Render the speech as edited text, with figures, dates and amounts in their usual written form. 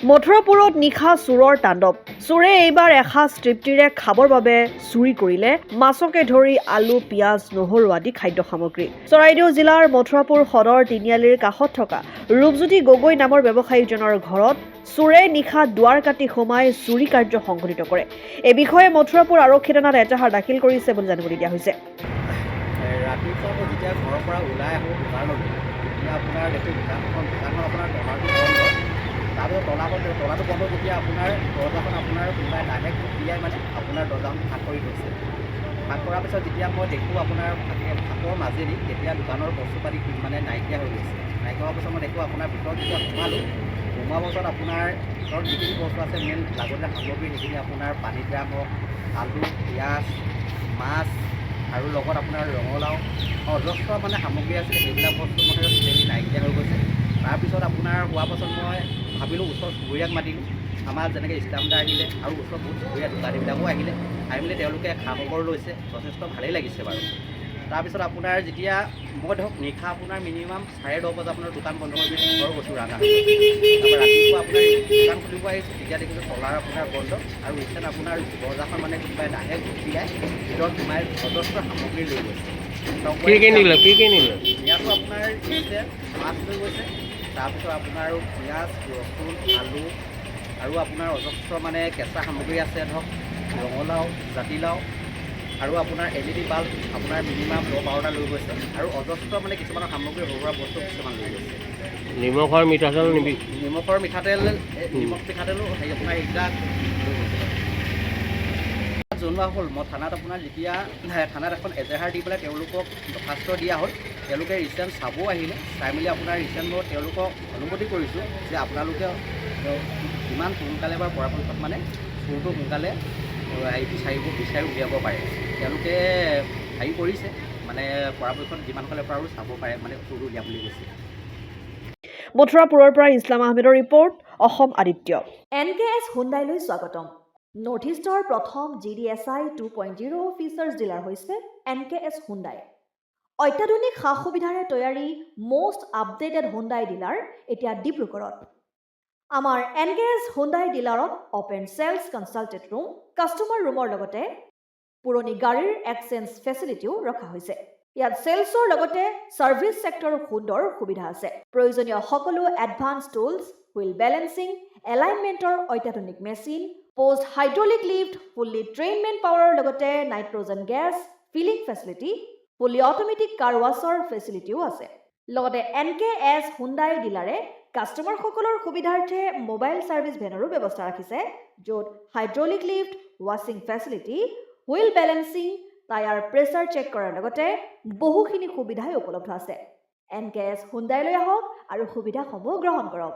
মথুৰাপুৰত নিশা চোৰৰ তাণ্ডৱ। চোৰে এইবাৰ এসাঁজ তৃপ্তিৰে খাবৰ বাবে চুৰি কৰিলে মাছকে ধৰি আলু, পিঁয়াজ, নহৰু আদি খাদ্য সামগ্ৰী। চৰাইদেউ জিলাৰ মথুৰাপুৰ সদৰ তিনিআলিৰ কাষত থকা ৰূপজ্যোতি গগৈ নামৰ ব্যৱসায়ীজনৰ ঘৰত চোৰে নিশা দুৱাৰ কাটি সোমাই চুৰি কাৰ্য সংঘটিত কৰে। এই বিষয়ে মথুৰাপুৰ আৰক্ষী থানাত এজাহাৰ দাখিল কৰিছে বুলি জানিবলৈ দিয়া হৈছে। ৰাতিপুৱা মই যেতিয়া ঘৰৰ পৰা ওলাই আহোঁ দোকানলৈ, তেতিয়া আপোনাৰ দেখোঁ দোকানখন আপোনাৰ তলাটো বন্ধ। তাৰপিছত তলাটো বন্ধ যেতিয়া আপোনাৰ দৰ্জাখন আপোনাৰ কোনোবাই ডাইৰেক্ট ঢুকিয়াই আপোনাৰ দৰ্জাখন ফাঁক কৰি থৈছে। ফাঁক কৰাৰ পিছত যেতিয়া মই দেখোঁ আপোনাৰ ফাঁকৰ মাজেদি তেতিয়া দোকানৰ বস্তু পাতি নাইকিয়া হৈ গৈছে। নাইকিয়া হোৱাৰ পিছত মই দেখোঁ আপোনাৰ ভিতৰত যেতিয়া সোমোৱাৰ পাছত আপোনাৰ ভিতৰত যিখিনি বস্তু আছে মেইন লাগতীয়াল সামগ্ৰী সেইখিনি আপোনাৰ পানী ড্ৰাম হওক, আলু, পিঁয়াজ, মাছ আৰু লগত আপোনাৰ ৰঙালাও অজস্ৰ সামগ্ৰী আছিল। সেইবিলাক বস্তু নাইকিয়া হৈ গৈছে। তাৰপিছত আপোনাৰ হোৱাৰ পাছত মই ভাবিলোঁ ওচৰ চুবুৰীয়াক মাতিলোঁ। আমাৰ যেনেকৈ ষ্টাম্পদাৰ আহিলে আৰু ওচৰ বহুত চুবুৰীয়া দোকানীবিলাকো আহিলে। আহি মেলি তেওঁলোকে খা খবৰ লৈছে, যথেষ্ট ভালেই লাগিছে বাৰু। তাৰপিছত আপোনাৰ যেতিয়া মই ধৰক নিশা আপোনাৰ মিনিমাম 10:30 বজাত আপোনাৰ দোকান বন্ধ কৰি ঘৰ গৈছোঁ ৰান্ধা। ৰাতিপুৱা আপোনাৰ দোকান খুলিব আহিছোঁ, তেতিয়া দেখিছোঁ তলাৰ আপোনাৰ বন্ধ আৰু ৰিচেণ্ট আপোনাৰ দৰ্জাখন কোনোবাই ডাইৰেক্ট ঢুকিয়াই ভিতৰত সোমাই যথেষ্ট সামগ্ৰী লৈ গৈছে। ইয়াতো আপোনাৰ দিছে মাছ লৈ গৈছে। তাৰপিছত আপোনাৰ পিঁয়াজ, ৰচুন, আলু আৰু আপোনাৰ অজস্ৰ কেঁচা সামগ্ৰী আছে ধৰক ৰঙালাও, জাতিলাও আৰু আপোনাৰ LED বাল্ব আপোনাৰ মিনিমাম 10-12টা লৈ গৈছে আৰু অজস্ৰ কিছুমানৰ সামগ্ৰী সৰু বস্তু কিছুমান লৈ গৈছে। নিমখৰ মিঠাতেল নিমখ মিঠাতেলো আপোনাৰ এইবিলাক জনোৱা হ'ল। মই থানাত আপোনাৰ যেতিয়া থানাত এখন এজাহাৰ দি পেলাই তেওঁলোকক দৰখাস্ত দিয়া হ'ল। তেওঁলোকে ৰিচেণ্ট চাব আহিলে। চাই মেলি আপোনাৰ ৰিচেণ্ট মই তেওঁলোকক অনুমতি কৰিছোঁ যে আপোনালোকে যিমান সোনকালে বা পৰাপক্ষত চোৰটো সোনকালে বিচাৰি উলিয়াব পাৰে। তেওঁলোকে কৰিছে পৰাপক্ষত যিমান সোনকালে পাৰে আৰু চাব পাৰে চোৰটো উলিয়াম বুলি কৈছে। মথুৰাপুৰৰ পৰা ইছলাম আহমেদৰ ৰিপৰ্ট, অসম আদিত্য। NKS হুণ্ডাইলৈ স্বাগতম। নৰ্থ ইষ্টৰ প্ৰথম GDSI 2.0 ফিচাৰ্ছ ডিলাৰ হৈছে NKS হুণ্ডাই। অত্যাধুনিক সা সুবিধাৰে তৈয়াৰী মষ্ট আপডেটেড হুণ্ডাই ডিলাৰ এতিয়া ডিব্ৰুগড়ত। আমাৰ NKS হুণ্ডাই ডিলাৰত open sales consulted room, customer ৰুমৰ লগতে পুৰণি গাড়ীৰ এক্সচেঞ্জ ফেচিলিটিও ৰখা হৈছে। ইয়াত চেলছৰ লগতে ছাৰ্ভিচ ছেক্টৰৰ সুন্দৰ সুবিধা আছে। প্ৰয়োজনীয় সকলো এডভান্স টুলছ, হুইল বেলেন্সিং, এলাইনমেণ্টৰ অত্যাধুনিক machine, post hydraulic lift, fully trained man পাৱাৰৰ লগতে nitrogen gas filling facility, fully automatic car washer ফেচিলিটিও আছে। লগতে NKS হুণ্ডাই ডিলাৰে কাষ্টমাৰসকলৰ সুবিধাৰ্থে মোবাইল ছাৰ্ভিচ ভেনৰো ব্যৱস্থা ৰাখিছে, য'ত হাইড্ৰলিক লিফ্ট, ৱাশ্বিং facility, wheel balancing, tyre pressure check কৰাৰ লগতে বহুখিনি সুবিধাই উপলব্ধ আছে। NKS হুণ্ডাইলৈ আহক আৰু সুবিধাসমূহ গ্ৰহণ কৰক।